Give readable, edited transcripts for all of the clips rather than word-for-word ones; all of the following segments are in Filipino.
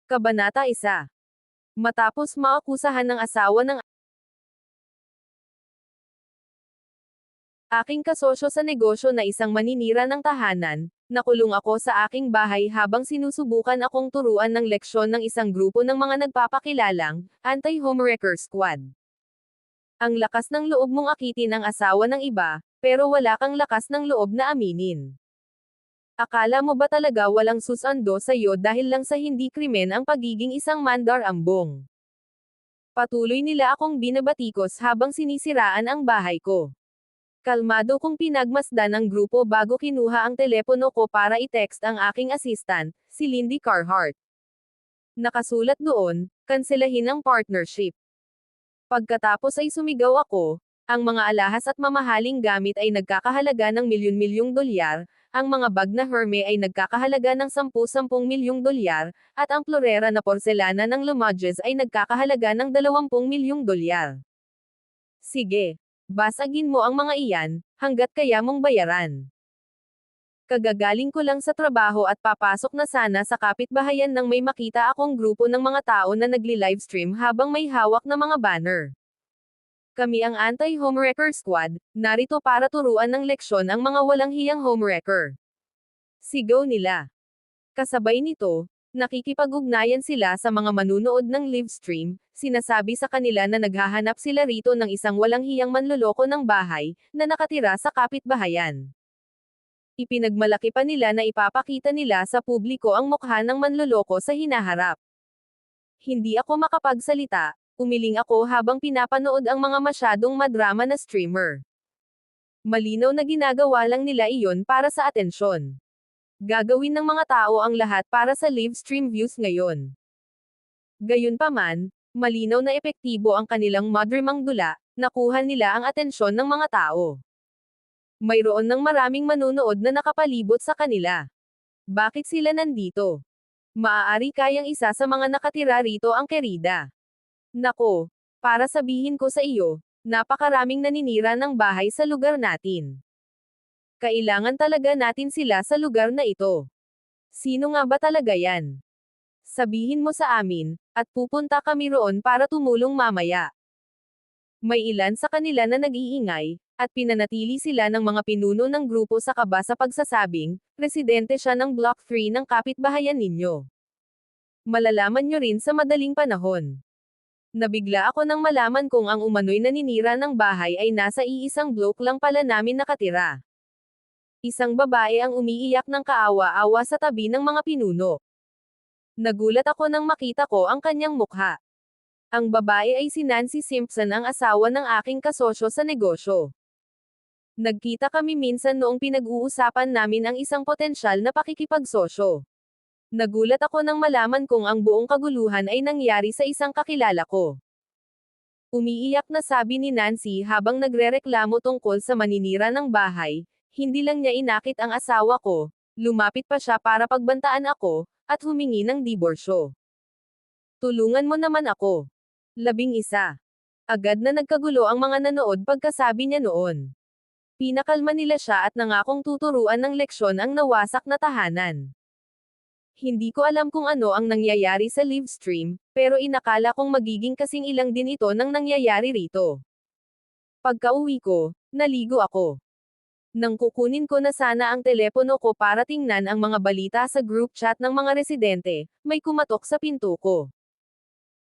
Kabanata 1. Matapos maakusahan ng asawa ng aking kasosyo sa negosyo na isang maninira ng tahanan, nakulong ako sa aking bahay habang sinusubukan akong turuan ng leksyon ng isang grupo ng mga nagpapakilalang anti-homewrecker squad. Ang lakas ng loob mong akitin ang asawa ng iba, pero wala kang lakas ng loob na aminin. Akala mo ba talaga walang susando sa iyo dahil lang sa hindi krimen ang pagiging isang mandarambong? Patuloy nila akong binabatikos habang sinisiraan ang bahay ko. Kalmado kong pinagmasdan ang grupo bago kinuha ang telepono ko para i-text ang aking assistant, si Lindy Carhart. Nakasulat doon, kanselahin ang partnership. Pagkatapos ay sumigaw ako, ang mga alahas at mamahaling gamit ay nagkakahalaga ng milyon-milyong dolyar, ang mga bag na Herme ay nagkakahalaga ng 10-10 milyong dolyar, at ang florera na porselana ng Limoges ay nagkakahalaga ng 20 milyong dolyar. Sige, basagin mo ang mga iyan, hanggat kaya mong bayaran. Kagagaling ko lang sa trabaho at papasok na sana sa kapitbahayan nang may makita akong grupo ng mga tao na nagli-livestream habang may hawak na mga banner. Kami ang anti-homewrecker squad, narito para turuan ng leksyon ang mga walang hiyang homewrecker. Sigaw nila. Kasabay nito, nakikipag-ugnayan sila sa mga manunood ng livestream, sinasabi sa kanila na naghahanap sila rito ng isang walang hiyang manloloko ng bahay, na nakatira sa kapitbahayan. Ipinagmalaki pa nila na ipapakita nila sa publiko ang mukha ng manloloko sa hinaharap. Hindi ako makapagsalita, umiling ako habang pinapanood ang mga masyadong madrama na streamer. Malinaw na ginagawa lang nila iyon para sa atensyon. Gagawin ng mga tao ang lahat para sa live stream views ngayon. Gayunpaman, malinaw na epektibo ang kanilang madrimang dula, nakuha nila ang atensyon ng mga tao. Mayroon ng maraming manunood na nakapalibot sa kanila. Bakit sila nandito? Maaari kayang isa sa mga nakatira rito ang Querida. Nako, para sabihin ko sa iyo, napakaraming naninira ng bahay sa lugar natin. Kailangan talaga natin sila sa lugar na ito. Sino nga ba talaga yan? Sabihin mo sa amin, at pupunta kami roon para tumulong mamaya. May ilan sa kanila na nag-iingay, at pinanatili sila ng mga pinuno ng grupo sa kaba sa pagsasabing, presidente siya ng Block 3 ng kapitbahayan ninyo. Malalaman nyo rin sa madaling panahon. Nabigla ako nang malaman kong ang umano'y naninira ng bahay ay nasa iisang block lang pala namin nakatira. Isang babae ang umiiyak ng kaawa-awa sa tabi ng mga pinuno. Nagulat ako nang makita ko ang kanyang mukha. Ang babae ay si Nancy Simpson, ang asawa ng aking kasosyo sa negosyo. Nagkita kami minsan noong pinag-uusapan namin ang isang potensyal na pakikipagsosyo. Nagulat ako nang malaman kong ang buong kaguluhan ay nangyari sa isang kakilala ko. Umiiyak na sabi ni Nancy habang nagrereklamo tungkol sa maninira ng bahay, hindi lang niya inakit ang asawa ko, lumapit pa siya para pagbantaan ako, at humingi ng diborsyo. Tulungan mo naman ako. 11. Agad na nagkagulo ang mga nanood pagkasabi niya noon. Pinakalma nila siya at nangakong tuturuan ng leksyon ang nawasak na tahanan. Hindi ko alam kung ano ang nangyayari sa live stream, pero inakala kong magiging kasing ilang din ito nang nangyayari rito. Pagka-uwi ko, naligo ako. Nang kukunin ko na sana ang telepono ko para tingnan ang mga balita sa group chat ng mga residente, may kumatok sa pinto ko.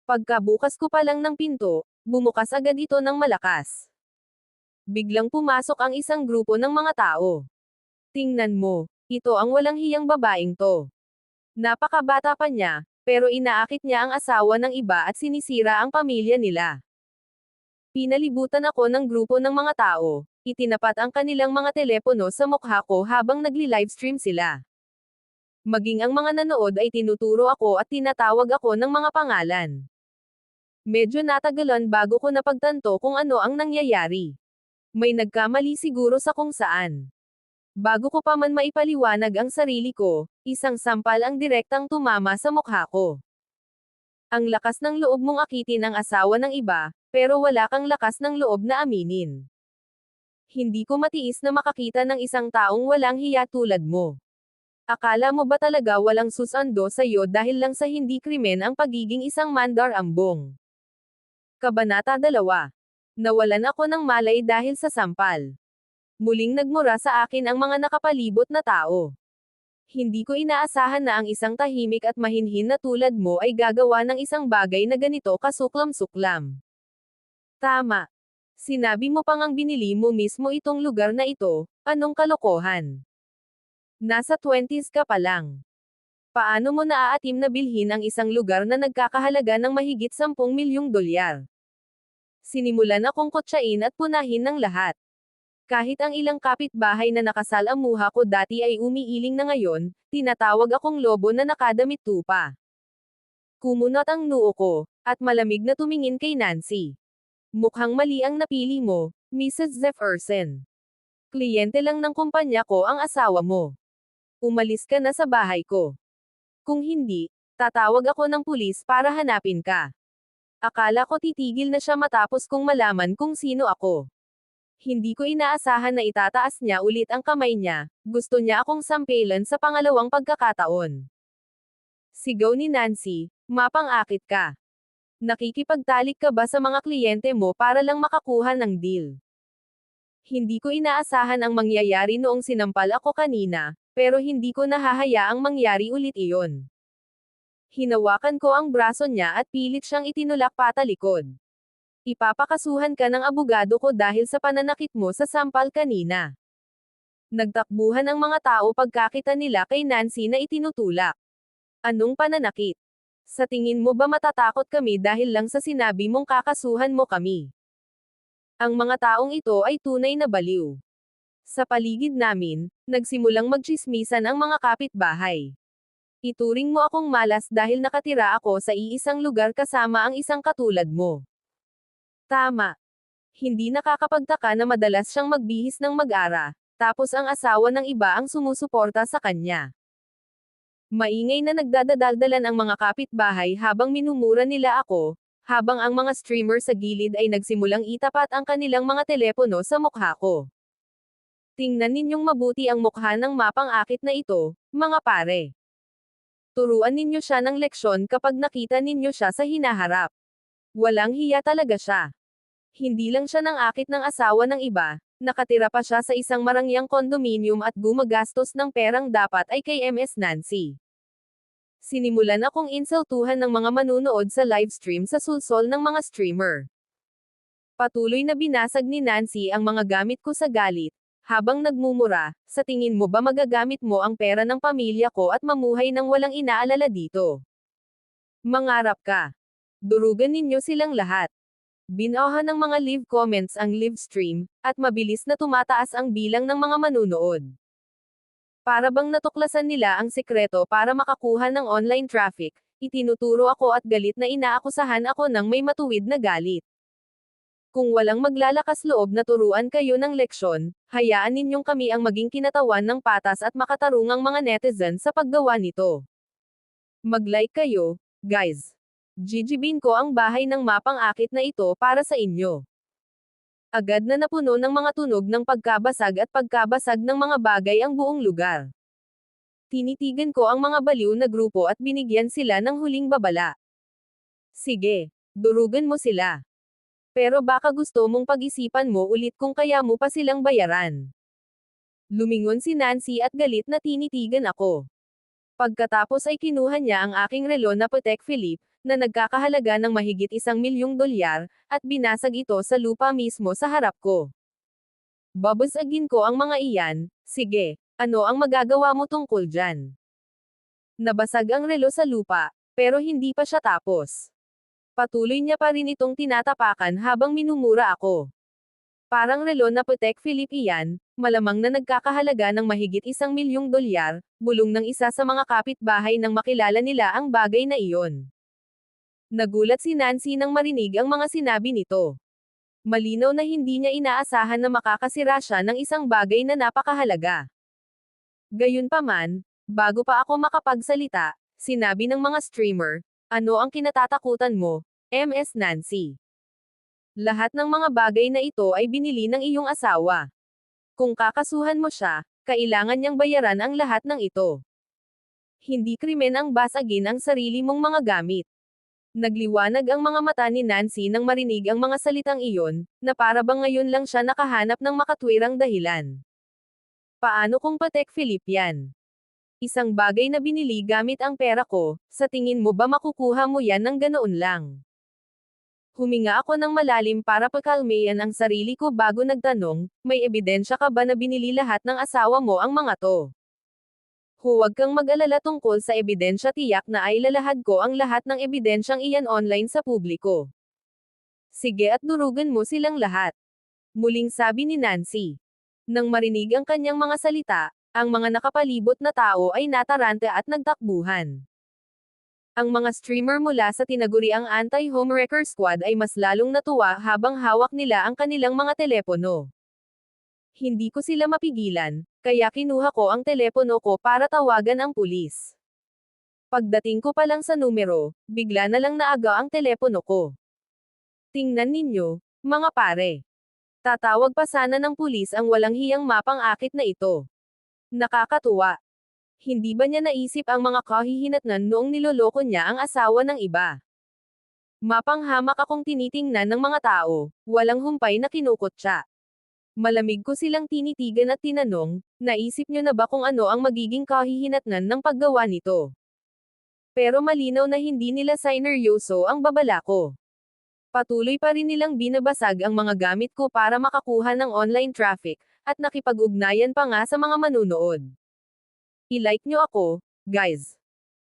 Pagkabukas ko pa lang ng pinto, bumukas agad ito ng malakas. Biglang pumasok ang isang grupo ng mga tao. Tingnan mo, ito ang walang hiyang babaeng to. Napakabata pa niya, pero inaakit niya ang asawa ng iba at sinisira ang pamilya nila. Pinalibutan ako ng grupo ng mga tao, itinapat ang kanilang mga telepono sa mukha ko habang nagli-livestream sila. Maging ang mga nanood ay tinuturo ako at tinatawag ako ng mga pangalan. Medyo natagalan bago ko napagtanto kung ano ang nangyayari. May nagkamali siguro sa kung saan. Bago ko pa man maipaliwanag ang sarili ko, isang sampal ang direktang tumama sa mukha ko. Ang lakas ng loob mong akitin ang asawa ng iba, pero wala kang lakas ng loob na aminin. Hindi ko matiis na makakita ng isang taong walang hiya tulad mo. Akala mo ba talaga walang susando sa'yo dahil lang sa hindi krimen ang pagiging isang mandar-ambong? Kabanata 2. Nawalan ako ng malay dahil sa sampal. Muling nagmura sa akin ang mga nakapalibot na tao. Hindi ko inaasahan na ang isang tahimik at mahinhin na tulad mo ay gagawa ng isang bagay na ganito kasuklam-suklam. Tama. Sinabi mo pang ang binili mo mismo itong lugar na ito, anong kalokohan? Nasa 20s ka pa lang. Paano mo naaatim na bilhin ang isang lugar na nagkakahalaga ng mahigit 10 milyong dolyar? Sinimulan akong kotsain at punahin ng lahat. Kahit ang ilang kapitbahay na nakasalamuha ko dati ay umiiling na ngayon, tinatawag akong lobo na nakadamit tupa. Kumunot ang noo ko, at malamig na tumingin kay Nancy. Mukhang mali ang napili mo, Mrs. Jefferson. Kliyente lang ng kumpanya ko ang asawa mo. Umalis ka na sa bahay ko. Kung hindi, tatawag ako ng pulis para hanapin ka. Akala ko titigil na siya matapos kong malaman kung sino ako. Hindi ko inaasahan na itataas niya ulit ang kamay niya, gusto niya akong sampelan sa pangalawang pagkakataon. Sigaw ni Nancy, mapang-akit ka. Nakikipagtalik ka ba sa mga kliyente mo para lang makakuha ng deal? Hindi ko inaasahan ang mangyayari noong sinampal ako kanina, pero hindi ko nahahayaang mangyari ulit iyon. Hinawakan ko ang braso niya at pilit siyang itinulak patalikod. Ipapakasuhan ka ng abogado ko dahil sa pananakit mo sa sampal kanina. Nagtakbuhan ang mga tao pagkakita nila kay Nancy na itinutulak. Anong pananakit? Sa tingin mo ba matatakot kami dahil lang sa sinabi mong kakasuhan mo kami? Ang mga taong ito ay tunay na baliw. Sa paligid namin, nagsimulang magtsismisan ang mga kapitbahay. Ituring mo akong malas dahil nakatira ako sa iisang lugar kasama ang isang katulad mo. Tama. Hindi nakakapagtaka na madalas siyang magbihis ng mag-ara, tapos ang asawa ng iba ang sumusuporta sa kanya. Maingay na nagdadadaldalan ang mga kapitbahay habang minumura nila ako, habang ang mga streamer sa gilid ay nagsimulang itapat ang kanilang mga telepono sa mukha ko. Tingnan ninyong mabuti ang mukha ng mapang-akit na ito, mga pare. Turuan ninyo siya ng leksyon kapag nakita ninyo siya sa hinaharap. Walang hiya talaga siya. Hindi lang siya nang-akit ng asawa ng iba, nakatira pa siya sa isang marangyang kondominium at gumagastos ng perang dapat ay kay Ms. Nancy. Sinimulan akong insultuhan ng mga manunood sa livestream sa sulsol ng mga streamer. Patuloy na binasag ni Nancy ang mga gamit ko sa galit, habang nagmumura, sa tingin mo ba magagamit mo ang pera ng pamilya ko at mamuhay ng walang inaalala dito? Mangarap ka. Durugan ninyo silang lahat. Binohan ng mga live comments ang live stream, at mabilis na tumataas ang bilang ng mga manunood. Para bang natuklasan nila ang sekreto para makakuha ng online traffic, itinuturo ako at galit na inaakusahan ako ng may matuwid na galit. Kung walang maglalakas loob na turuan kayo ng leksyon, hayaan ninyong kami ang maging kinatawan ng patas at makatarungang mga netizen sa paggawa nito. Mag-like kayo, guys. Jijibin ko ang bahay ng mapang-akit na ito para sa inyo. Agad na napuno ng mga tunog ng pagkabasag at pagkabasag ng mga bagay ang buong lugar. Tinitigan ko ang mga baliw na grupo at binigyan sila ng huling babala. Sige, durugan mo sila. Pero baka gusto mong pag-isipan mo ulit kung kaya mo pa silang bayaran. Lumingon si Nancy at galit na tinitigan ako. Pagkatapos ay kinuha niya ang aking relo na Patek Philippe, na nagkakahalaga ng mahigit 1 milyong dolyar, at binasag ito sa lupa mismo sa harap ko. Babasagin ko ang mga iyan, sige, ano ang magagawa mo tungkol dyan? Nabasag ang relo sa lupa, pero hindi pa siya tapos. Patuloy niya pa rin itong tinatapakan habang minumura ako. Parang relo na Patek Philippe iyan, malamang na nagkakahalaga ng mahigit 1 milyong dolyar, bulong ng isa sa mga kapitbahay nang makilala nila ang bagay na iyon. Nagulat si Nancy nang marinig ang mga sinabi nito. Malinaw na hindi niya inaasahan na makakasira siya ng isang bagay na napakahalaga. Gayunpaman, bago pa ako makapagsalita, sinabi ng mga streamer, ano ang kinatatakutan mo, Ms. Nancy? Lahat ng mga bagay na ito ay binili ng iyong asawa. Kung kakasuhan mo siya, kailangan niyang bayaran ang lahat ng ito. Hindi krimen ang basagin ang sarili mong mga gamit. Nagliwanag ang mga mata ni Nancy nang marinig ang mga salitang iyon, na para bang ngayon lang siya nakahanap ng makatwirang dahilan. Paano kung Patek Philippe yan? Isang bagay na binili gamit ang pera ko, sa tingin mo ba makukuha mo yan ng ganoon lang? Huminga ako ng malalim para pakalmayan ang sarili ko bago nagtanong, may ebidensya ka ba na binili lahat ng asawa mo ang mga to? Huwag kang mag-alala tungkol sa ebidensya, tiyak na ay lalahad ko ang lahat ng ebidensyang iyan online sa publiko. Sige at durugan mo silang lahat. Muling sabi ni Nancy. Nang marinig ang kanyang mga salita, ang mga nakapalibot na tao ay nataranta at nagtakbuhan. Ang mga streamer mula sa tinaguriang anti-homewrecker squad ay mas lalong natuwa habang hawak nila ang kanilang mga telepono. Hindi ko sila mapigilan, kaya kinuha ko ang telepono ko para tawagan ang pulis. Pagdating ko pa lang sa numero, bigla na lang naaga ang telepono ko. Tingnan ninyo, mga pare. Tatawag pa sana ng pulis ang walang hiyang mapang-akit na ito. Nakakatuwa. Hindi ba niya naisip ang mga kahihinatnan noong niloloko niya ang asawa ng iba? Mapanghamak akong tinitingnan ng mga tao, walang humpay na kinukutya. Malamig ko silang tinitigan at tinanong, naisip nyo na ba kung ano ang magiging kahihinatnan ng paggawa nito? Pero malinaw na hindi nila sineryoso ang babala ko. Patuloy pa rin nilang binabasag ang mga gamit ko para makakuha ng online traffic, at nakipag-ugnayan pa nga sa mga manunood. I-like nyo ako, guys.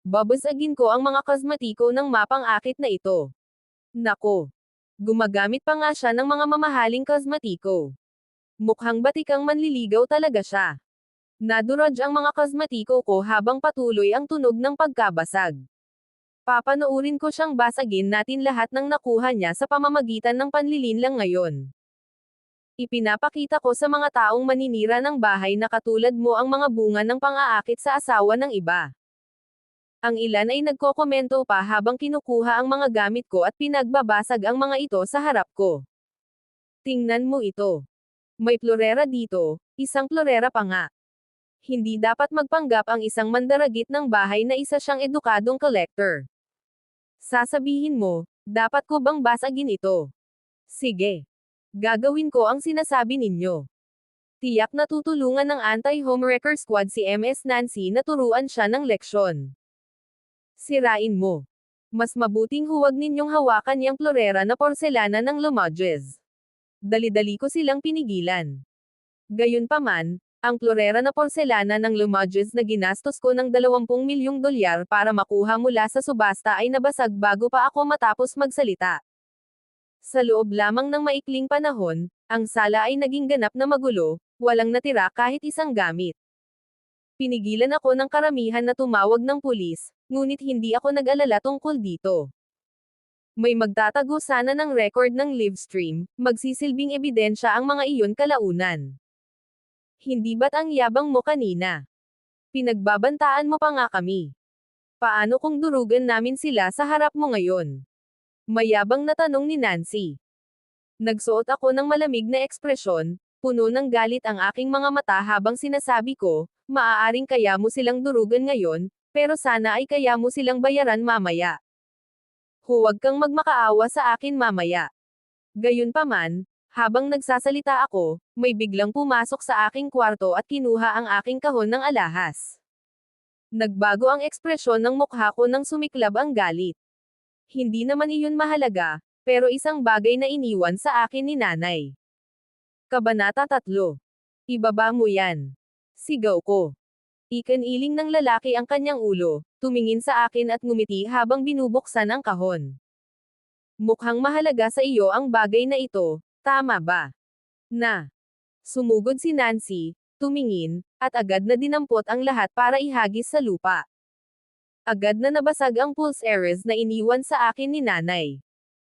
Babasagin ko ang mga kosmetiko ng mapang-akit na ito. Nako. Gumagamit pa nga siya ng mga mamahaling kosmetiko. Mukhang batikang manliligaw talaga siya. Naduraj ang mga kosmetiko ko habang patuloy ang tunog ng pagkabasag. Papanoorin ko siyang basagin natin lahat ng nakuha niya sa pamamagitan ng panlilinlang ngayon. Ipinapakita ko sa mga taong maninira ng bahay na katulad mo ang mga bunga ng pang-aakit sa asawa ng iba. Ang ilan ay nagkokomento pa habang kinukuha ang mga gamit ko at pinagbabasag ang mga ito sa harap ko. Tingnan mo ito. May plorera dito, isang plorera pa nga. Hindi dapat magpanggap ang isang mandaragit ng bahay na isa siyang edukadong collector. Sasabihin mo, dapat ko bang basagin ito? Sige. Gagawin ko ang sinasabi ninyo. Tiyak na tutulungan ng anti-homewrecker squad si MS Nancy na turuan siya ng leksyon. Sirain mo. Mas mabuting huwag ninyong hawakan yang plorera na porselana ng Limoges. Dali-dali ko silang pinigilan. Gayunpaman, ang plorera na porselana ng Limoges na ginastos ko ng 20 milyong dolyar para makuha mula sa subasta ay nabasag bago pa ako matapos magsalita. Sa loob lamang ng maikling panahon, ang sala ay naging ganap na magulo, walang natira kahit isang gamit. Pinigilan ako ng karamihan na tumawag ng pulis, ngunit hindi ako nag-alala tungkol dito. May magtatago sana ng record ng livestream, magsisilbing ebidensya ang mga iyon kalaunan. Hindi ba't ang yabang mo kanina? Pinagbabantaan mo pa nga kami. Paano kung durugan namin sila sa harap mo ngayon? Mayabang na tanong ni Nancy. Nagsuot ako ng malamig na ekspresyon, puno ng galit ang aking mga mata habang sinasabi ko, maaaring kaya mo silang durugan ngayon, pero sana ay kaya mo silang bayaran mamaya. Huwag kang magmakaawa sa akin mamaya. Gayunpaman, habang nagsasalita ako, may biglang pumasok sa aking kwarto at kinuha ang aking kahon ng alahas. Nagbago ang ekspresyon ng mukha ko nang sumiklab ang galit. Hindi naman iyon mahalaga, pero isang bagay na iniwan sa akin ni nanay. Kabanata 3. Ibaba mo yan. Sigaw ko. Ikiniling ng lalaki ang kanyang ulo, tumingin sa akin at ngumiti habang binubuksan ang kahon. Mukhang mahalaga sa iyo ang bagay na ito, tama ba? Na. Sumugod si Nancy, tumingin, at agad na dinampot ang lahat para ihagis sa lupa. Agad na nabasag ang pulseres na iniwan sa akin ni nanay.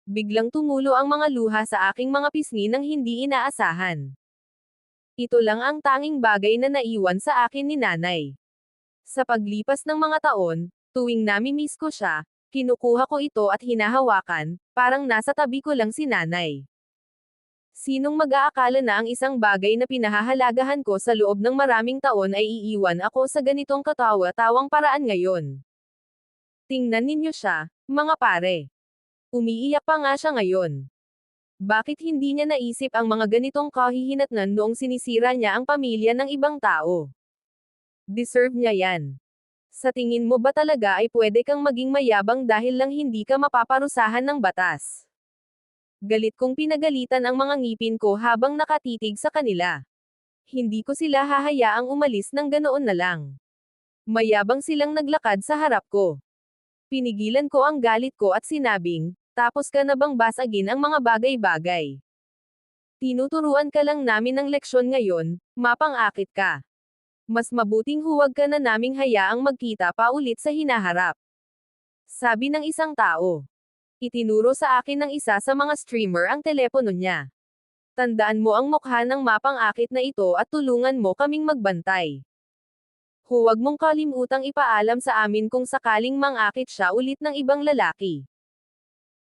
Biglang tumulo ang mga luha sa aking mga pisngi nang hindi inaasahan. Ito lang ang tanging bagay na naiwan sa akin ni nanay. Sa paglipas ng mga taon, tuwing namimiss ko siya, kinukuha ko ito at hinahawakan, parang nasa tabi ko lang si nanay. Sinong mag-aakala na ang isang bagay na pinahahalagahan ko sa loob ng maraming taon ay iiwan ako sa ganitong katawa-tawang paraan ngayon? Tingnan ninyo siya, mga pare. Umiiyak pa nga siya ngayon. Bakit hindi niya naisip ang mga ganitong kahihinatnan noong sinisira niya ang pamilya ng ibang tao? Deserve niya yan. Sa tingin mo ba talaga ay pwede kang maging mayabang dahil lang hindi ka mapaparusahan ng batas? Galit kong pinagalitan ang mga ngipin ko habang nakatitig sa kanila. Hindi ko sila hahayaang umalis ng ganoon na lang. Mayabang silang naglakad sa harap ko. Pinigilan ko ang galit ko at sinabing, tapos ka na bang basagin ang mga bagay-bagay? Tinuturuan ka lang namin ng leksyon ngayon, mapang-akit ka. Mas mabuting huwag ka na naming hayaang magkita pa ulit sa hinaharap. Sabi ng isang tao. Itinuro sa akin ng isa sa mga streamer ang telepono niya. Tandaan mo ang mukha ng mapang-akit na ito at tulungan mo kaming magbantay. Huwag mong kalimutang ipaalam sa amin kung sakaling mang-akit siya ulit ng ibang lalaki.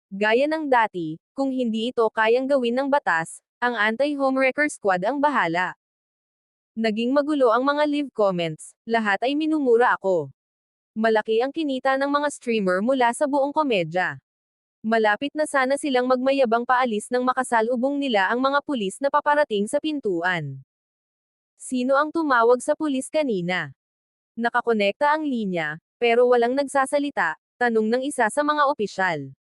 Gaya ng dati, kung hindi ito kayang gawin ng batas, ang anti-homewrecker squad ang bahala. Naging magulo ang mga live comments, lahat ay minumura ako. Malaki ang kinita ng mga streamer mula sa buong komedya. Malapit na sana silang magmayabang paalis nang makasalubong nila ang mga pulis na paparating sa pintuan. Sino ang tumawag sa pulis kanina? Nakakonekta ang linya, pero walang nagsasalita, tanong ng isa sa mga opisyal.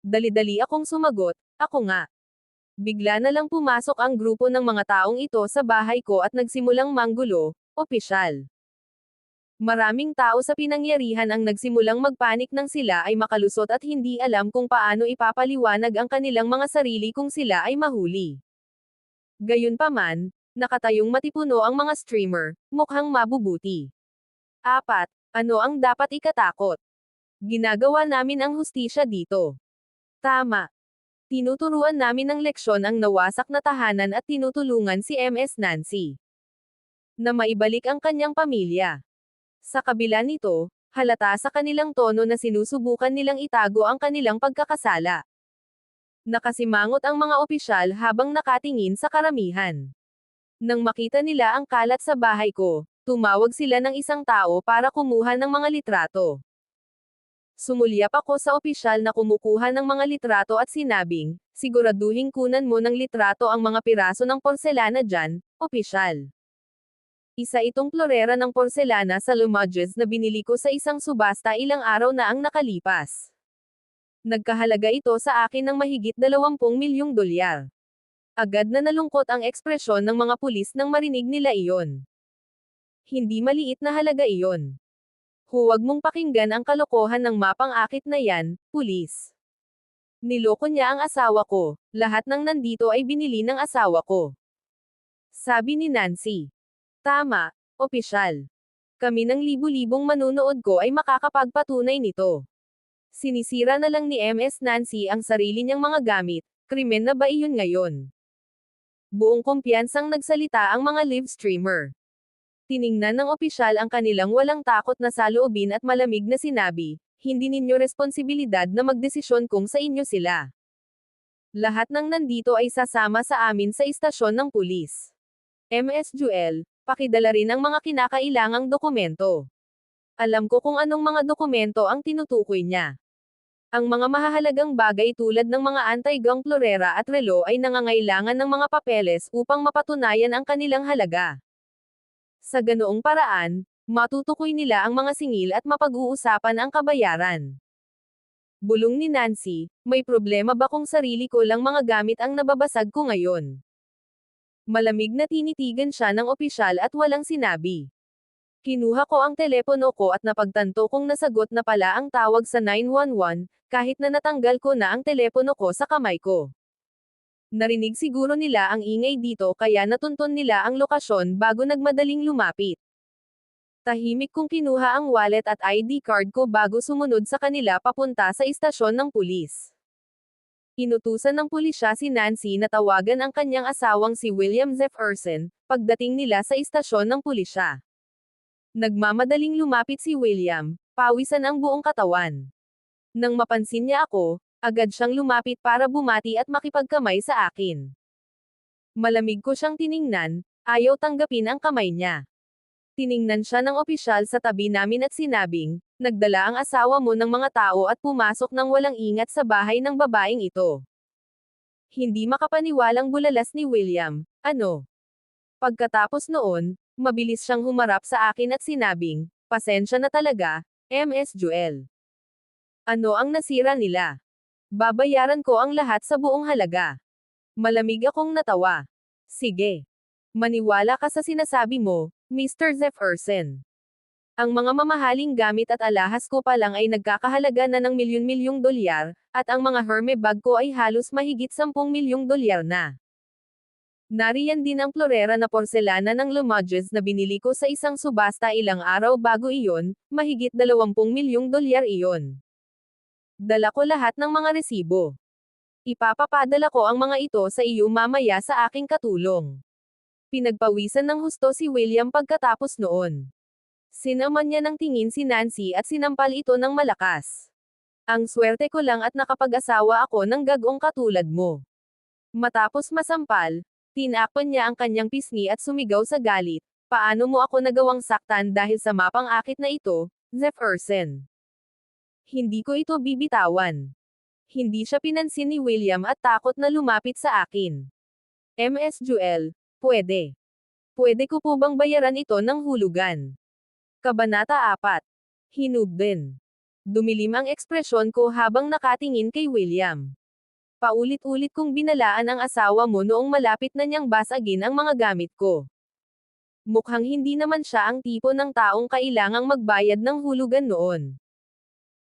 Dali-dali akong sumagot, ako nga. Bigla na lang pumasok ang grupo ng mga taong ito sa bahay ko at nagsimulang manggulo, opisyal. Maraming tao sa pinangyarihan ang nagsimulang magpanik nang sila ay makalusot at hindi alam kung paano ipapaliwanag ang kanilang mga sarili kung sila ay mahuli. Gayunpaman, nakatayong matipuno ang mga streamer, mukhang mabubuti. 4. Ano ang dapat ikatakot? Ginagawa namin ang hustisya dito. Tama. Tinuturuan namin ng leksyon ang nawasak na tahanan at tinutulungan si MS Nancy na maibalik ang kanyang pamilya. Sa kabila nito, halata sa kanilang tono na sinusubukan nilang itago ang kanilang pagkakasala. Nakasimangot ang mga opisyal habang nakatingin sa karamihan. Nang makita nila ang kalat sa bahay ko, tumawag sila ng isang tao para kumuha ng mga litrato. Sumulyap ako sa opisyal na kumukuha ng mga litrato at sinabing, siguraduhin kunan mo ng litrato ang mga piraso ng porselana dyan, opisyal. Isa itong klorera ng porselana sa Limoges na binili ko sa isang subasta ilang araw na ang nakalipas. Nagkahalaga ito sa akin ng mahigit 20 milyong dolyar. Agad na nalungkot ang ekspresyon ng mga pulis nang marinig nila iyon. Hindi maliit na halaga iyon. Huwag mong pakinggan ang kalokohan ng mapang-akit na yan, pulis. Niloko niya ang asawa ko, lahat ng nandito ay binili ng asawa ko. Sabi ni Nancy. Tama, opisyal. Kami ng libu-libong manunood ko ay makakapagpatunay nito. Sinisira na lang ni MS Nancy ang sarili niyang mga gamit, krimen na ba iyon ngayon? Buong kumpiyansang nagsalita ang mga live streamer. Tiningnan ng opisyal ang kanilang walang takot na saloobin at malamig na sinabi, hindi ninyo responsibilidad na magdesisyon kung sa inyo sila. Lahat ng nandito ay sasama sa amin sa istasyon ng pulis. MS Joel, pakidala rin ang mga kinakailangang dokumento. Alam ko kung anong mga dokumento ang tinutukoy niya. Ang mga mahahalagang bagay tulad ng mga anti-gang klorera at relo ay nangangailangan ng mga papeles upang mapatunayan ang kanilang halaga. Sa ganoong paraan, matutukoy nila ang mga singil at mapag-uusapan ang kabayaran. Bulong ni Nancy, may problema ba kung sarili ko lang mga gamit ang nababasag ko ngayon? Malamig na tinitigan siya ng opisyal at walang sinabi. Kinuha ko ang telepono ko at napagtanto kong nasagot na pala ang tawag sa 911, kahit na natanggal ko na ang telepono ko sa kamay ko. Narinig siguro nila ang ingay dito kaya natunton nila ang lokasyon bago nagmadaling lumapit. Tahimik kong kinuha ang wallet at ID card ko bago sumunod sa kanila papunta sa istasyon ng pulis. Inutusan ng pulisya si Nancy na tawagan ang kanyang asawang si William Jefferson, pagdating nila sa istasyon ng pulisya. Nagmamadaling lumapit si William, pawisan ang buong katawan. Nang mapansin niya ako, agad siyang lumapit para bumati at makipagkamay sa akin. Malamig ko siyang tiningnan, ayaw tanggapin ang kamay niya. Tiningnan siya ng opisyal sa tabi namin at sinabing, nagdala ang asawa mo ng mga tao at pumasok ng walang ingat sa bahay ng babaeng ito. Hindi makapaniwalang bulalas ni William, ano? Pagkatapos noon, mabilis siyang humarap sa akin at sinabing, pasensya na talaga, Ms. Joel. Ano ang nasira nila? Babayaran ko ang lahat sa buong halaga. Malamig akong natawa. Sige. Maniwala ka sa sinasabi mo, Mr. Jefferson. Ang mga mamahaling gamit at alahas ko pa lang ay nagkakahalaga na ng milyon-milyong dolyar, at ang mga Hermes bag ko ay halos mahigit 10 milyong dolyar na. Nariyan din ang florera na porselana ng Limoges na binili ko sa isang subasta ilang araw bago iyon, mahigit 20 milyong dolyar iyon. Dala ko lahat ng mga resibo. Ipapapadala ko ang mga ito sa iyo mamaya sa aking katulong. Pinagpawisan ng husto si William pagkatapos noon. Sinaman niya ng tingin si Nancy at sinampal ito ng malakas. Ang swerte ko lang at nakapag-asawa ako ng gagong katulad mo. Matapos masampal, tinakpan niya ang kanyang pisngi at sumigaw sa galit. Paano mo ako nagawang saktan dahil sa mapang-akit na ito, Jefferson? Hindi ko ito bibitawan. Hindi siya pinansin ni William at takot na lumapit sa akin. Ms. Joel, pwede. Pwede ko po bang bayaran ito ng hulugan? Kabanata 4. Hinubden. Dumilim ang ekspresyon ko habang nakatingin kay William. Paulit-ulit kong binalaan ang asawa mo noong malapit na niyang basagin ang mga gamit ko. Mukhang hindi naman siya ang tipo ng taong kailangang magbayad ng hulugan noon.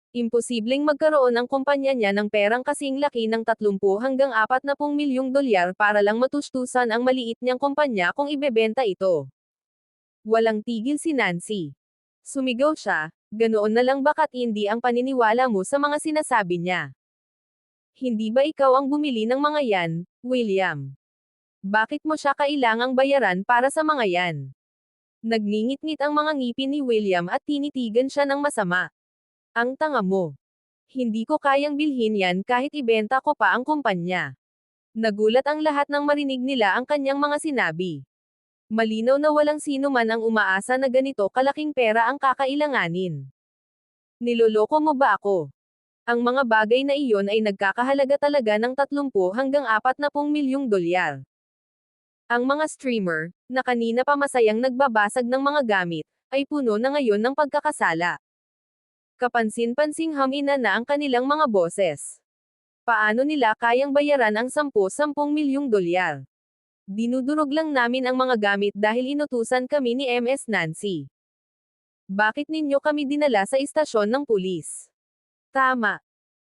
Imposibleng magkaroon ang kumpanya niya ng perang kasing laki ng 30 hanggang 40 milyong dolyar para lang matustusan ang maliit niyang kumpanya kung ibebenta ito. Walang tigil si Nancy. Sumigaw siya, ganoon na lang baka't hindi ang paniniwala mo sa mga sinasabi niya. Hindi ba ikaw ang bumili ng mga yan, William? Bakit mo siya kailangang bayaran para sa mga yan? Nagngingit-ngit ang mga ngipin ni William at tinitigan siya ng masama. Ang tanga mo. Hindi ko kayang bilhin yan kahit ibenta ko pa ang kumpanya. Nagulat ang lahat nang marinig nila ang kanyang mga sinabi. Malinaw na walang sino man ang umaasa na ganito kalaking pera ang kakailanganin. Niloloko mo ba ako? Ang mga bagay na iyon ay nagkakahalaga talaga ng 30 hanggang 40 milyong dolyar. Ang mga streamer, na kanina pa masayang nagbabasag ng mga gamit, ay puno na ngayon ng pagkakasala. Kapansin-pansing hamina na ang kanilang mga boses. Paano nila kayang bayaran ang 10 milyong dolyar? Dinudurog lang namin ang mga gamit dahil inutusan kami ni Ms. Nancy. Bakit ninyo kami dinala sa istasyon ng pulis? Tama.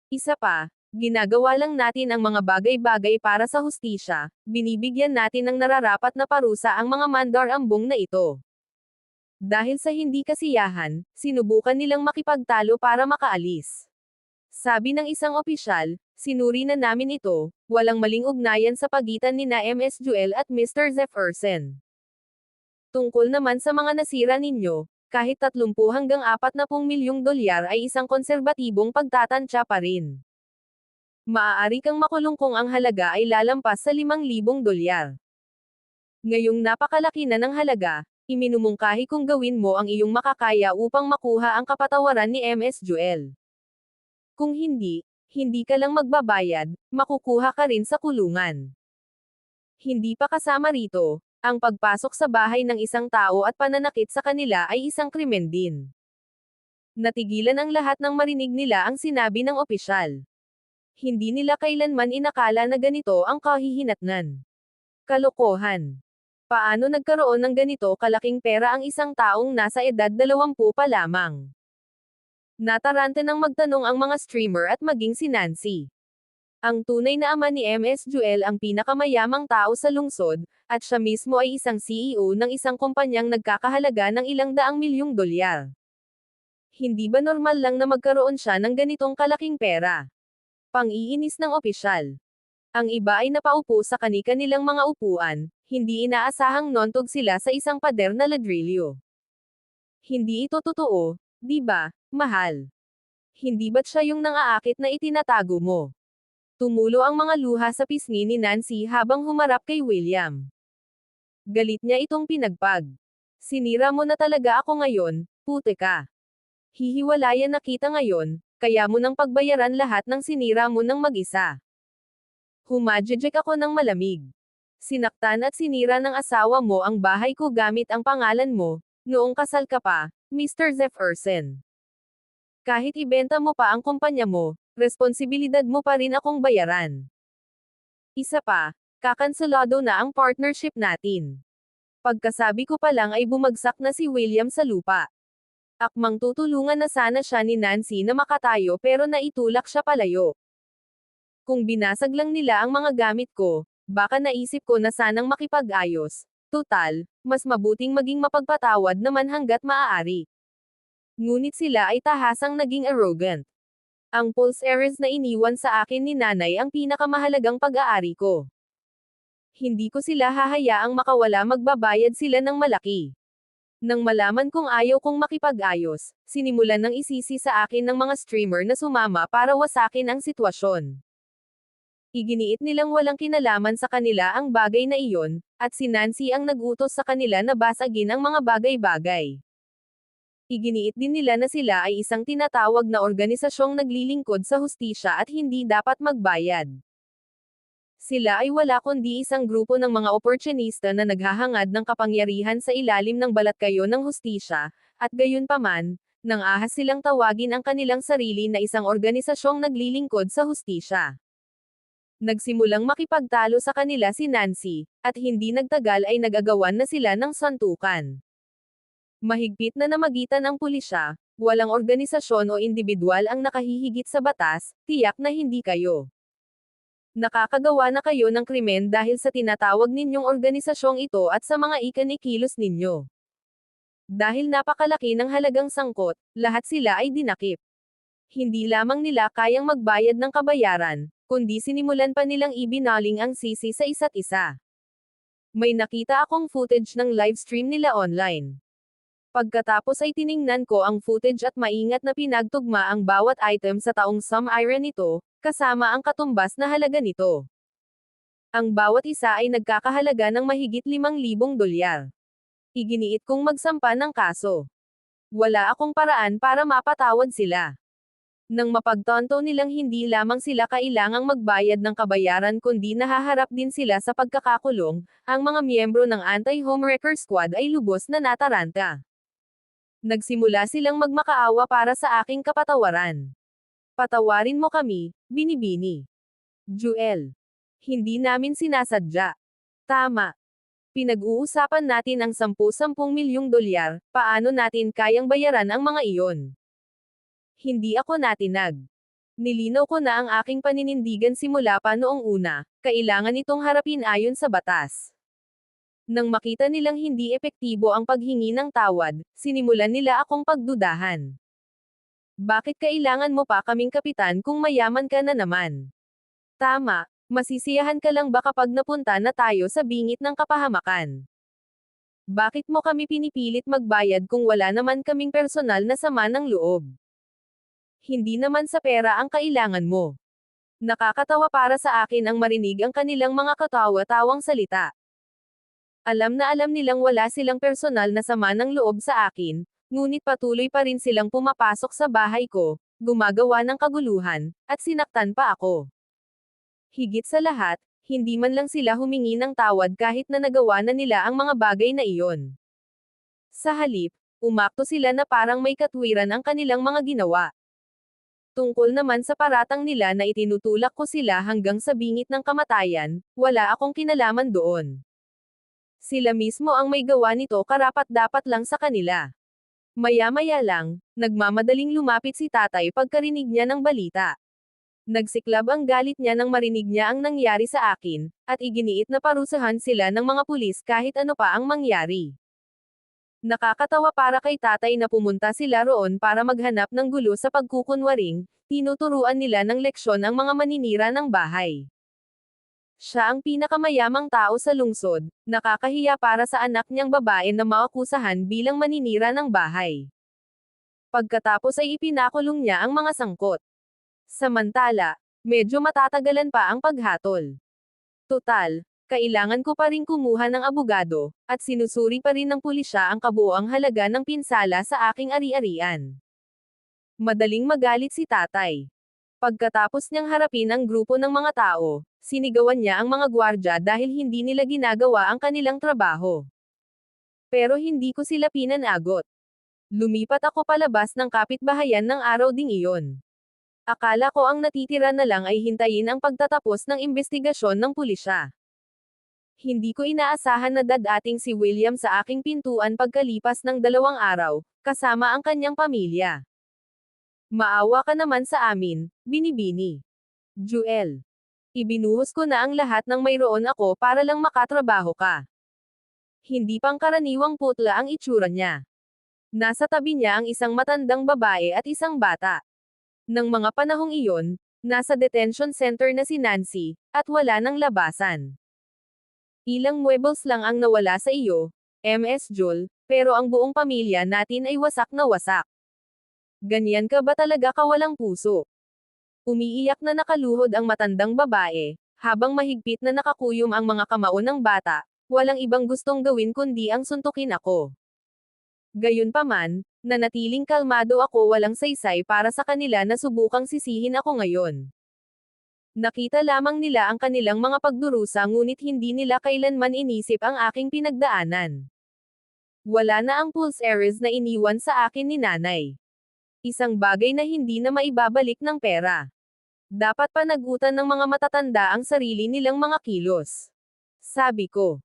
Isa pa, ginagawa lang natin ang mga bagay-bagay para sa hustisya, binibigyan natin ng nararapat na parusa ang mga mandar-ambong na ito. Dahil sa hindi kasiyahan, sinubukan nilang makipagtalo para makaalis. Sabi ng isang opisyal, sinuri na namin ito, walang maling ugnayan sa pagitan ni na Ms. Joel at Mr. Jefferson. Tungkol naman sa mga nasira ninyo, kahit 30 hanggang 40 milyong dolyar ay isang konserbatibong pagtatantya pa rin. Maaari kang makulong kung ang halaga ay lalampas sa 5,000 dolyar. Ngayong napakalaki na ng halaga, iminumungkahi kung gawin mo ang iyong makakaya upang makuha ang kapatawaran ni Ms. Joel. Kung hindi, hindi ka lang magbabayad, makukuha ka rin sa kulungan. Hindi pa kasama rito, ang pagpasok sa bahay ng isang tao at pananakit sa kanila ay isang krimen din. Natigilan ang lahat nang marinig nila ang sinabi ng opisyal. Hindi nila kailanman inakala na ganito ang kahihinatnan. Kalokohan. Paano nagkaroon ng ganito kalaking pera ang isang taong nasa edad 20 pa lamang? Nataranta nang magtanong ang mga streamer at maging si Nancy. Ang tunay na ama ni Ms. Joel ang pinakamayamang tao sa lungsod, at siya mismo ay isang CEO ng isang kumpanyang nagkakahalaga ng ilang daang milyong dolyar. Hindi ba normal lang na magkaroon siya ng ganitong kalaking pera? Pang-iinis ng opisyal. Ang iba ay napaupo sa kani-kanilang mga upuan, hindi inaasahang nontog sila sa isang pader na ladrilyo. Hindi ito totoo, di ba, mahal? Hindi ba't siya yung nang-aakit na itinatago mo? Tumulo ang mga luha sa pisngi ni Nancy habang humarap kay William. Galit niya itong pinagpag. Sinira mo na talaga ako ngayon, pute ka. Hihiwalayan na kita ngayon, kaya mo nang pagbayaran lahat ng sinira mo ng mag-isa. Humajejek ako ng malamig. Sinaktan at sinira ng asawa mo ang bahay ko gamit ang pangalan mo, noong kasal ka pa, Mr. Jefferson. Kahit ibenta mo pa ang kumpanya mo, responsibilidad mo pa rin akong bayaran. Isa pa, kakanselado na ang partnership natin. Pagkasabi ko pa lang ay bumagsak na si William sa lupa. Akmang tutulungan na sana siya ni Nancy na makatayo pero naitulak siya palayo. Kung binasag lang nila ang mga gamit ko, baka naisip ko na sanang makipag-ayos. Tutal, mas mabuting maging mapagpatawad naman hanggat maaari. Ngunit sila ay tahasang naging arrogant. Ang Pulse Ares na iniwan sa akin ni nanay ang pinakamahalagang pag-aari ko. Hindi ko sila hahayaang makawala, magbabayad sila ng malaki. Nang malaman kong ayaw kong makipag-ayos, sinimulan ng isisi sa akin ng mga streamer na sumama para wasakin ang sitwasyon. Iginiit nilang walang kinalaman sa kanila ang bagay na iyon, at si Nancy ang nag-utos sa kanila na basagin ang mga bagay-bagay. Iginiit din nila na sila ay isang tinatawag na organisasyong naglilingkod sa hustisya at hindi dapat magbayad. Sila ay wala kundi isang grupo ng mga oportunista na naghahangad ng kapangyarihan sa ilalim ng balatkayo ng hustisya, at gayunpaman, nang ahas silang tawagin ang kanilang sarili na isang organisasyong naglilingkod sa hustisya. Nagsimulang makipagtalo sa kanila si Nancy, at hindi nagtagal ay nag-agawan na sila ng santukan. Mahigpit na namagitan ang pulisya, walang organisasyon o individual ang nakahihigit sa batas, tiyak na hindi kayo. Nakakagawa na kayo ng krimen dahil sa tinatawag ninyong organisasyong ito at sa mga ikinikilos ninyo. Dahil napakalaki ng halagang sangkot, lahat sila ay dinakip. Hindi lamang nila kayang magbayad ng kabayaran, kundi sinimulan pa nilang ibinaling ang sisi sa isa't isa. May nakita akong footage ng livestream nila online. Pagkatapos ay tiningnan ko ang footage at maingat na pinagtugma ang bawat item sa taong sum iron nito, kasama ang katumbas na halaga nito. Ang bawat isa ay nagkakahalaga ng mahigit $5,000. Iginiit kong magsampa ng kaso. Wala akong paraan para mapatawad sila. Nang mapagtanto nilang hindi lamang sila kailangang magbayad ng kabayaran kundi nahaharap din sila sa pagkakakulong, ang mga miyembro ng Anti-Homewrecker Squad ay lubos na nataranta. Nagsimula silang magmakaawa para sa aking kapatawaran. Patawarin mo kami, binibini. Joel. Hindi namin sinasadya. Tama. Pinag-uusapan natin ang $10 milyong, paano natin kayang bayaran ang mga iyon? Hindi ako natinag. Nilinaw ko na ang aking paninindigan simula pa noong una, kailangan itong harapin ayon sa batas. Nang makita nilang hindi epektibo ang paghingi ng tawad, sinimulan nila akong pagdudahan. Bakit kailangan mo pa kaming kapitan kung mayaman ka na naman? Tama, masisiyahan ka lang ba kapag napunta na tayo sa bingit ng kapahamakan? Bakit mo kami pinipilit magbayad kung wala naman kaming personal na sama ng loob? Hindi naman sa pera ang kailangan mo. Nakakatawa para sa akin ang marinig ang kanilang mga katawa-tawang salita. Alam na alam nilang wala silang personal na sama ng loob sa akin, ngunit patuloy pa rin silang pumapasok sa bahay ko, gumagawa ng kaguluhan, at sinaktan pa ako. Higit sa lahat, hindi man lang sila humingi ng tawad kahit na nagawa na nila ang mga bagay na iyon. Sa halip, umakto sila na parang may katwiran ang kanilang mga ginawa. Tungkol naman sa paratang nila na itinutulak ko sila hanggang sa bingit ng kamatayan, wala akong kinalaman doon. Sila mismo ang may gawa nito, karapat-dapat lang sa kanila. Maya-maya lang, nagmamadaling lumapit si tatay pagkarinig niya ng balita. Nagsiklab ang galit niya nang marinig niya ang nangyari sa akin, at iginiit na parusahan sila ng mga pulis kahit ano pa ang mangyari. Nakakatawa para kay tatay na pumunta sila roon para maghanap ng gulo sa pagkukunwaring, tinuturuan nila ng leksyon ang mga maninira ng bahay. Siya ang pinakamayamang tao sa lungsod, nakakahiya para sa anak niyang babae na maakusahan bilang maninira ng bahay. Pagkatapos ay ipinakulong niya ang mga sangkot. Samantala, Medyo matatagalan pa ang paghatol. Total, kailangan ko pa rin kumuha ng abogado, at sinusuri pa rin ng pulisya ang kabuoang halaga ng pinsala sa aking ari-arian. Madaling magalit si tatay. Pagkatapos niyang harapin ang grupo ng mga tao, sinigawan niya ang mga gwardya dahil hindi nila ginagawa ang kanilang trabaho. Pero hindi ko sila pinanagot. Lumipat ako palabas ng kapitbahayan ng araw ding iyon. Akala ko ang natitira na lang ay hintayin ang pagtatapos ng investigasyon ng pulisya. Hindi ko inaasahan na dadating si William sa aking pintuan pagkalipas ng 2 araw, kasama ang kanyang pamilya. Maawa ka naman sa amin, binibini. Joel. Ibinuhos ko na ang lahat ng mayroon ako para lang makatrabaho ka. Hindi pangkaraniwang putla ang itsura niya. Nasa tabi niya ang isang matandang babae at isang bata. Nang mga panahong iyon, nasa detention center na si Nancy, at wala nang labasan. Ilang muebles lang ang nawala sa iyo, Ms. Joel, pero ang buong pamilya natin ay wasak na wasak. Ganyan ka ba talaga kawalang puso? Umiiyak na nakaluhod ang matandang babae, habang mahigpit na nakakuyom ang mga kamao ng bata, walang ibang gustong gawin kundi ang suntukin ako. Gayunpaman, nanatiling kalmado ako walang saysay para sa kanila na subukang sisihin ako ngayon. Nakita lamang nila ang kanilang mga pagdurusa ngunit hindi nila kailanman inisip ang aking pinagdaanan. Wala na ang pulse errors na iniwan sa akin ni nanay. Isang bagay na hindi na maibabalik ng pera. Dapat panagutan ng mga matatanda ang sarili nilang mga kilos. Sabi ko.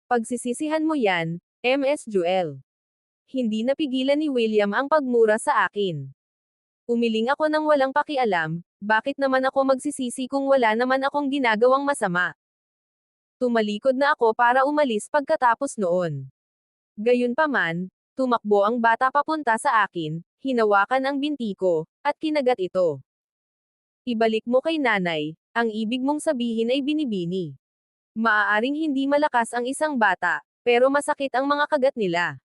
Pagsisisihan mo yan, Ms. Joel. Hindi napigilan ni William ang pagmura sa akin. Umiling ako ng walang pakialam, bakit naman ako magsisisi kung wala naman akong ginagawang masama? Tumalikod na ako para umalis pagkatapos noon. Gayunpaman, tumakbo ang bata papunta sa akin, hinawakan ang binti ko, at kinagat ito. Ibalik mo kay nanay, ang ibig mong sabihin ay binibini. Maaaring hindi malakas ang isang bata, pero masakit ang mga kagat nila.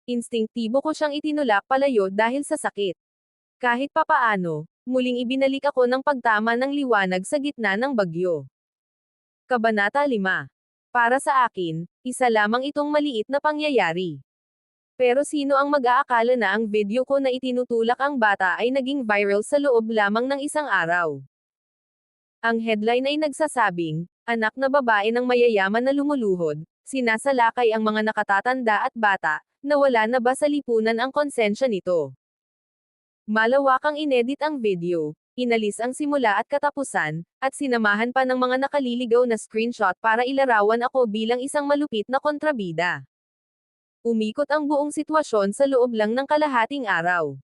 Instingtibo ko siyang itinulak palayo dahil sa sakit. Kahit papaano, muling ibinalik ako ng pagtama ng liwanag sa gitna ng bagyo. Kabanata 5. Para sa akin, isa lamang itong maliit na pangyayari. Pero sino ang mag-aakala na ang video ko na itinutulak ang bata ay naging viral sa loob lamang ng isang araw? Ang headline ay nagsasabing, anak na babae ng mayayaman na lumuluhod, sinasalakay ang mga nakatatanda at bata, nawala na ba sa lipunan ang konsensya nito? Malawakang inedit ang video, inalis ang simula at katapusan, at sinamahan pa ng mga nakaliligaw na screenshot para ilarawan ako bilang isang malupit na kontrabida. Umikot ang buong sitwasyon sa loob lang ng kalahating araw.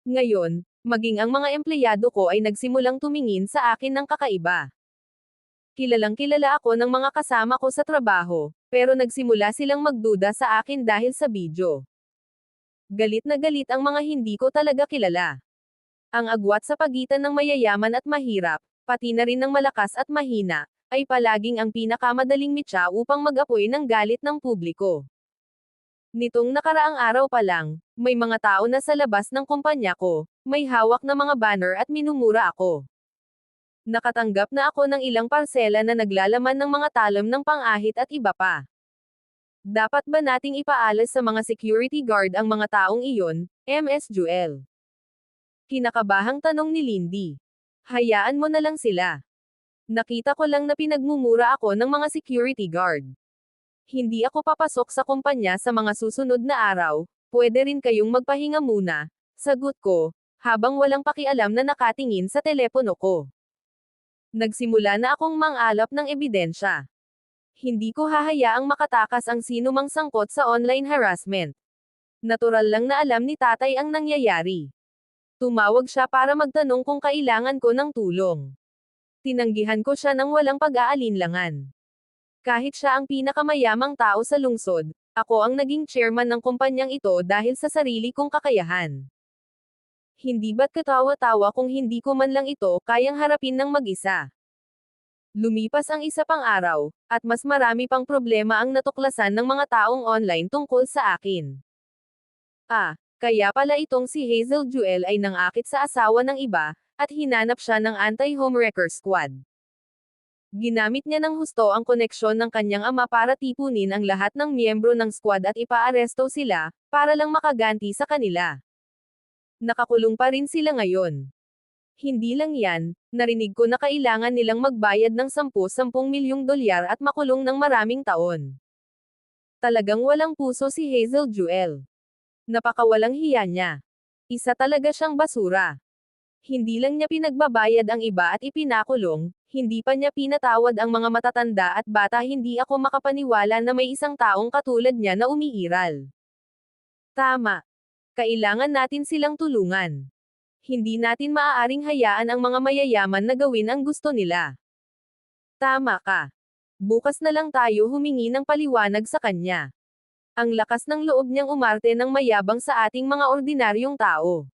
Ngayon, maging ang mga empleyado ko ay nagsimulang tumingin sa akin ng kakaiba. Kilalang kilala ako ng mga kasama ko sa trabaho, pero nagsimula silang magduda sa akin dahil sa video. Galit na galit ang mga hindi ko talaga kilala. Ang agwat sa pagitan ng mayayaman at mahirap, pati na rin ng malakas at mahina, ay palaging ang pinakamadaling mitya upang mag-apoy ng galit ng publiko. Nitong nakaraang araw pa lang, may mga tao na sa labas ng kumpanya ko, may hawak na mga banner at minumura ako. Nakatanggap na ako ng ilang parsela na naglalaman ng mga talam ng pang-ahit at iba pa. Dapat ba nating ipaalas sa mga security guard ang mga taong iyon, Ms. Joel? Kinakabahang tanong ni Lindy. Hayaan mo na lang sila. Nakita ko lang na pinagmumura ako ng mga security guard. Hindi ako papasok sa kumpanya sa mga susunod na araw, pwede rin kayong magpahinga muna, sagot ko, habang walang pakialam na nakatingin sa telepono ko. Nagsimula na akong mangalap ng ebidensya. Hindi ko hahayaang makatakas ang sinumang sangkot sa online harassment. Natural lang na alam ni tatay ang nangyayari. Tumawag siya para magtanong kung kailangan ko ng tulong. Tinanggihan ko siya ng walang pag-aalinlangan. Kahit siya ang pinakamayamang tao sa lungsod, ako ang naging chairman ng kumpanyang ito dahil sa sarili kong kakayahan. Hindi ba't katawa-tawa kung hindi ko man lang ito kayang harapin ng mag-isa? Lumipas ang isa pang araw, at mas marami pang problema ang natuklasan ng mga taong online tungkol sa akin. Kaya pala itong si Hazel Joel ay nangakit sa asawa ng iba, at hinanap siya ng anti-homewrecker squad. Ginamit niya ng husto ang koneksyon ng kanyang ama para tipunin ang lahat ng miyembro ng squad at ipaaresto sila, para lang makaganti sa kanila. Nakakulong pa rin sila ngayon. Hindi lang yan, narinig ko na kailangan nilang magbayad ng 10 milyong dolyar at makulong ng maraming taon. Talagang walang puso si Hazel Jewel. Napakawalang hiya niya. Isa talaga siyang basura. Hindi lang niya pinagbabayad ang iba at ipinakulong, hindi pa niya pinatawad ang mga matatanda at bata. Hindi ako makapaniwala na may isang taong katulad niya na umiiral. Tama. Kailangan natin silang tulungan. Hindi natin maaaring hayaan ang mga mayayaman na gawin ang gusto nila. Tama ka. Bukas na lang tayo humingi ng paliwanag sa kanya. Ang lakas ng loob niyang umarte ng mayabang sa ating mga ordinaryong tao.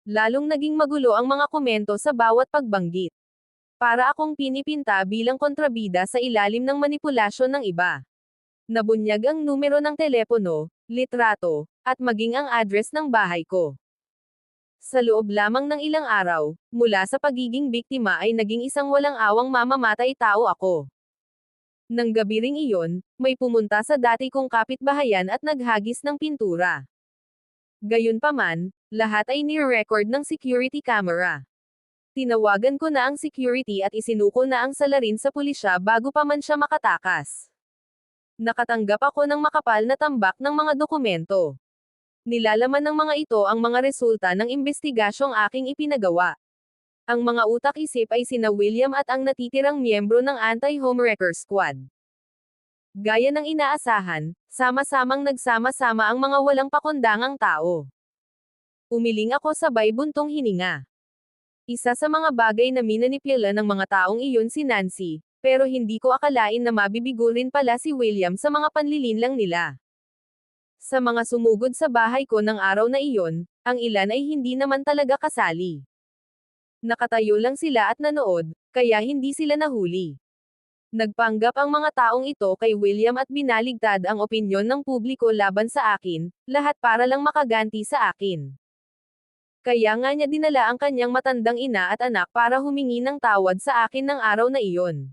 Lalong naging magulo ang mga komento sa bawat pagbanggit. Para akong pinipinta bilang kontrabida sa ilalim ng manipulasyon ng iba. Nabunyag ang numero ng telepono, litrato, at maging ang address ng bahay ko. Sa loob lamang ng ilang araw, mula sa pagiging biktima ay naging isang walang awang mamamatay tao ako. Nang gabi ring iyon, may pumunta sa dati kong kapitbahayan at naghagis ng pintura. Gayunpaman, lahat ay ni-record ng security camera. Tinawagan ko na ang security at isinuko na ang salarin sa pulisya bago pa man siya makatakas. Nakatanggap ako ng makapal na tambak ng mga dokumento. Nilalaman ng mga ito ang mga resulta ng investigasyong aking ipinagawa. Ang mga utak-isip ay sina William at ang natitirang miyembro ng anti-homewrecker squad. Gaya ng inaasahan, sama-samang nagsama-sama ang mga walang pakundangang tao. Umiling ako sabay buntong hininga. Isa sa mga bagay na minanipula ng mga taong iyon si Nancy, pero hindi ko akalain na mabibigo rin pala si William sa mga panlilinlang nila. Sa mga sumugod sa bahay ko ng araw na iyon, ang ilan ay hindi naman talaga kasali. Nakatayo lang sila at nanood, kaya hindi sila nahuli. Nagpanggap ang mga taong ito kay William at binaligtad ang opinyon ng publiko laban sa akin, lahat para lang makaganti sa akin. Kaya nga niya dinala ang kanyang matandang ina at anak para humingi ng tawad sa akin ng araw na iyon.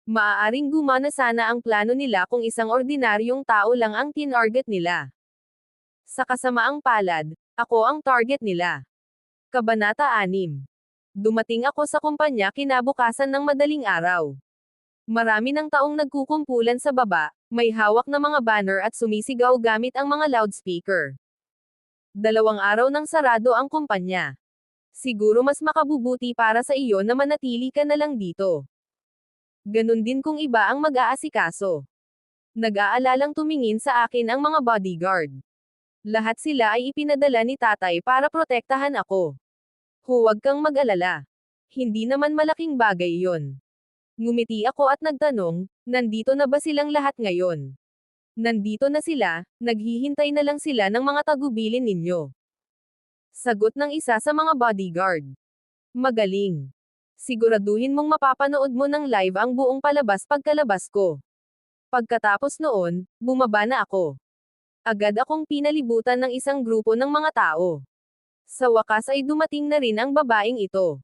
Maaaring gumana sana ang plano nila kung isang ordinaryong tao lang ang tinarget nila. Sa kasamaang palad, ako ang target nila. Kabanata 6. Dumating ako sa kumpanya kinabukasan ng madaling araw. Marami ng taong nagkukumpulan sa baba, may hawak na mga banner at sumisigaw gamit ang mga loudspeaker. 2 araw nang sarado ang kumpanya. Siguro mas makabubuti para sa iyo na manatili ka na lang dito. Ganun din kung iba ang mag-aasikaso. Nag-aalalang tumingin sa akin ang mga bodyguard. Lahat sila ay ipinadala ni tatay para protektahan ako. Huwag kang mag-alala. Hindi naman malaking bagay yon. Ngumiti ako at nagtanong, nandito na ba silang lahat ngayon? Nandito na sila, naghihintay na lang sila ng mga tagubilin ninyo. Sagot ng isa sa mga bodyguard. Magaling. Siguraduhin mong mapapanood mo ng live ang buong palabas pagkalabas ko. Pagkatapos noon, bumaba na ako. Agad akong pinalibutan ng isang grupo ng mga tao. Sa wakas ay dumating na rin ang babaeng ito.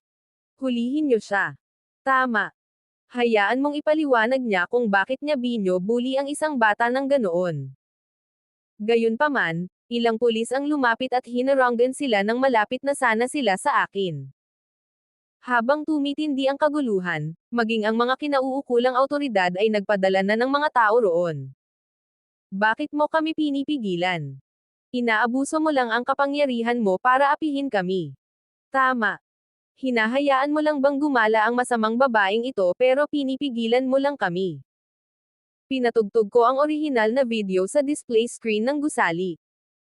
Hulihin niyo siya. Tama. Hayaan mong ipaliwanag niya kung bakit niya binyo-bully ang isang bata ng ganoon. Gayunpaman, ilang pulis ang lumapit at hinaranggan sila ng malapit na sana sila sa akin. Habang tumitindi ang kaguluhan, maging ang mga kinauukulang awtoridad ay nagpadala na ng mga tao roon. Bakit mo kami pinipigilan? Inaabuso mo lang ang kapangyarihan mo para apihin kami. Tama. Hinahayaan mo lang bang gumala ang masamang babaeng ito pero pinipigilan mo lang kami. Pinatugtog ko ang orihinal na video sa display screen ng gusali.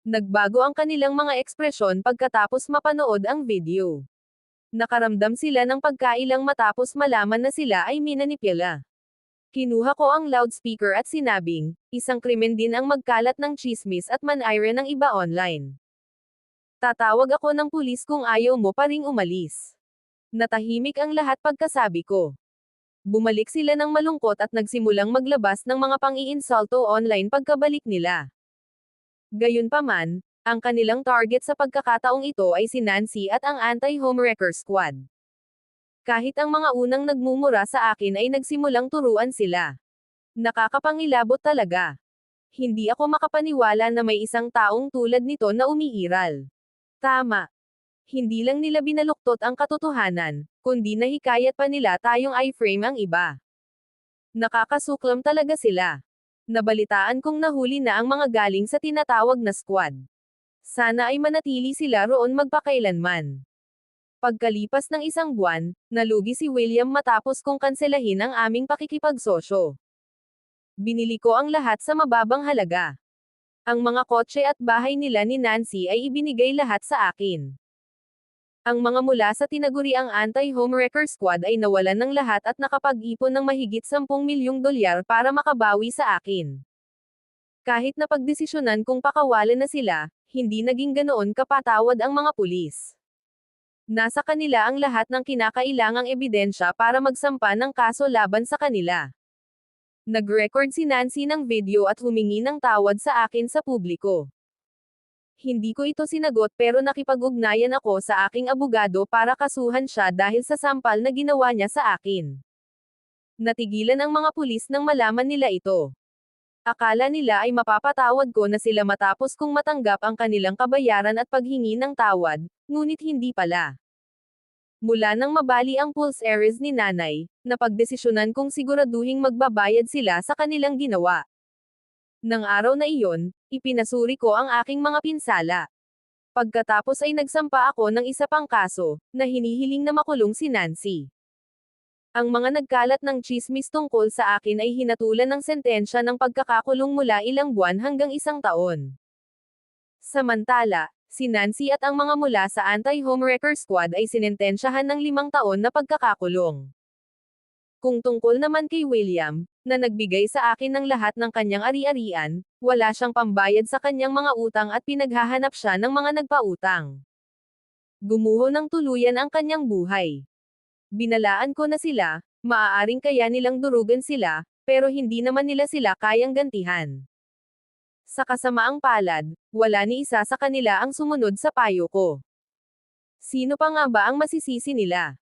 Nagbago ang kanilang mga ekspresyon pagkatapos mapanood ang video. Nakaramdam sila ng pagkailang matapos malaman na sila ay minanipula. Kinuha ko ang loudspeaker at sinabing, isang krimen din ang magkalat ng chismis at manayre ng iba online. Tatawag ako ng pulis kung ayaw mo pa ring umalis. Natahimik ang lahat pagkasabi ko. Bumalik sila ng malungkot at nagsimulang maglabas ng mga pang-iinsulto online pagkabalik nila. Gayunpaman, Ang kanilang target sa pagkakataong ito ay si Nancy at ang anti-homewrecker squad. Kahit ang mga unang nagmumura sa akin ay nagsimulang turuan sila. Nakakapangilabot talaga. Hindi ako makapaniwala na may isang taong tulad nito na umiiral. Tama. Hindi lang nila binaluktot ang katotohanan, kundi nahikayat pa nila tayong i-frame ang iba. Nakakasuklam talaga sila. Nabalitaan kong nahuli na ang mga galing sa tinatawag na squad. Sana ay manatili sila roon magpakailanman. Pagkalipas ng isang buwan, nalugi si William matapos kong kanselahin ang aming pakikipagsosyo. Binili ko ang lahat sa mababang halaga. Ang mga kotse at bahay nila ni Nancy ay ibinigay lahat sa akin. Ang mga mula sa tinaguriang anti-homewrecker squad ay nawalan ng lahat at nakapag-ipon ng mahigit 10 milyong dolyar para makabawi sa akin. Kahit napagdesisyonan kong pakawalan na sila, hindi naging ganoon kapatawad ang mga pulis. Nasa kanila ang lahat ng kinakailangang ebidensya para magsampa ng kaso laban sa kanila. Nag-record si Nancy ng video at humingi ng tawad sa akin sa publiko. Hindi ko ito sinagot pero nakipag-ugnayan ako sa aking abogado para kasuhan siya dahil sa sampal na ginawa niya sa akin. Natigilan ang mga pulis nang malaman nila ito. Akala nila ay mapapatawad ko na sila matapos kong matanggap ang kanilang kabayaran at paghingi ng tawad, ngunit hindi pala. Mula nang mabali ang pulse areas ni nanay, napagdesisyonan kong siguraduhing magbabayad sila sa kanilang ginawa. Nang araw na iyon, ipinasuri ko ang aking mga pinsala. Pagkatapos ay nagsampa ako ng isa pang kaso, na hinihiling na makulong si Nancy. Ang mga nagkalat ng tsismis tungkol sa akin ay hinatulan ng sentensya ng pagkakakulong mula ilang buwan hanggang 1 taon. Samantala, si Nancy at ang mga mula sa anti-homewrecker squad ay sinentensyahan ng 5 taon na pagkakakulong. Kung tungkol naman kay William, na nagbigay sa akin ng lahat ng kanyang ari-arian, wala siyang pambayad sa kanyang mga utang at pinaghahanap siya ng mga nagpautang. Gumuho ng tuluyan ang kanyang buhay. Binalaan ko na sila, maaaring kaya nilang durugan sila, pero hindi naman nila sila kayang gantihan. Sa kasamaang palad, wala ni isa sa kanila ang sumunod sa payo ko. Sino pa nga ba ang masisisi nila?